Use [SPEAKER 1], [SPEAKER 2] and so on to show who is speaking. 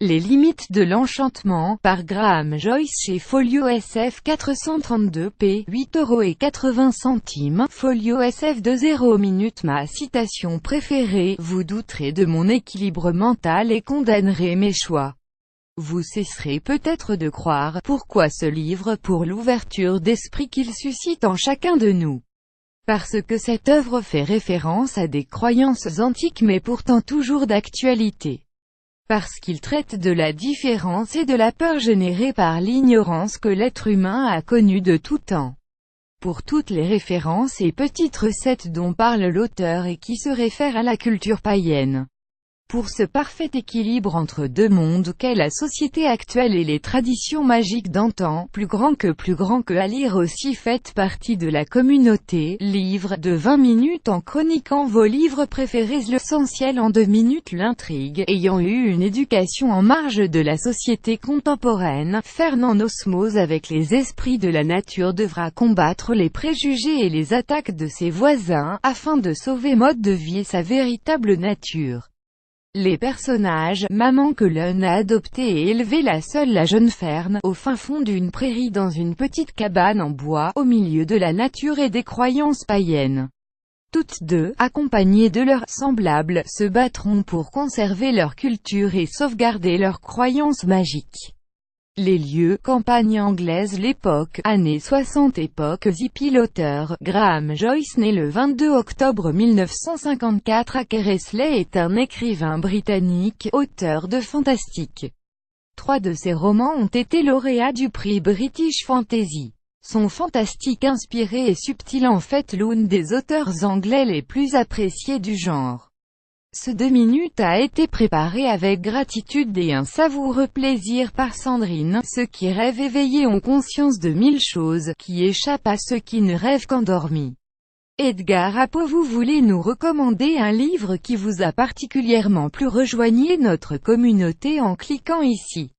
[SPEAKER 1] Les limites de l'enchantement, par Graham Joyce chez Folio SF 432 p. 8,80 €. Folio SF 20 minutes. Ma citation préférée: vous douterez de mon équilibre mental et condamnerez mes choix. Vous cesserez peut-être de croire, pourquoi ce livre, pour l'ouverture d'esprit qu'il suscite en chacun de nous. Parce que cette œuvre fait référence à des croyances antiques mais pourtant toujours d'actualité. Parce qu'il traite de la différence et de la peur générée par l'ignorance que l'être humain a connue de tout temps. Pour toutes les références et petites recettes dont parle l'auteur et qui se réfèrent à la culture païenne. Pour ce parfait équilibre entre deux mondes qu'est la société actuelle et les traditions magiques d'antan, plus grand que à lire aussi, faites partie de la communauté, livre de 20 minutes en chroniquant vos livres préférés, l'essentiel en 2 minutes, l'intrigue, ayant eu une éducation en marge de la société contemporaine, faire en osmose avec les esprits de la nature, devra combattre les préjugés et les attaques de ses voisins, afin de sauver mode de vie et sa véritable nature. Les personnages: maman que l'un a adoptée et élevée la jeune Fern, au fin fond d'une prairie dans une petite cabane en bois, au milieu de la nature et des croyances païennes. Toutes deux, accompagnées de leurs semblables, se battront pour conserver leur culture et sauvegarder leurs croyances magiques. Les lieux: campagne anglaise, l'époque, années 60, époque hippie. L'auteur, Graham Joyce, né le 22 octobre 1954 à Kersley, est un écrivain britannique, auteur de fantastique. 3 de ses romans ont été lauréats du prix British Fantasy. Son fantastique inspiré et subtil en fait l'un des auteurs anglais les plus appréciés du genre. Ce 2 minutes a été préparé avec gratitude et un savoureux plaisir par Sandrine. Ceux qui rêvent éveillés ont conscience de 1000 choses, qui échappent à ceux qui ne rêvent qu'endormis. Edgar Poe. Vous voulez nous recommander un livre qui vous a particulièrement plu? Rejoignez notre communauté en cliquant ici.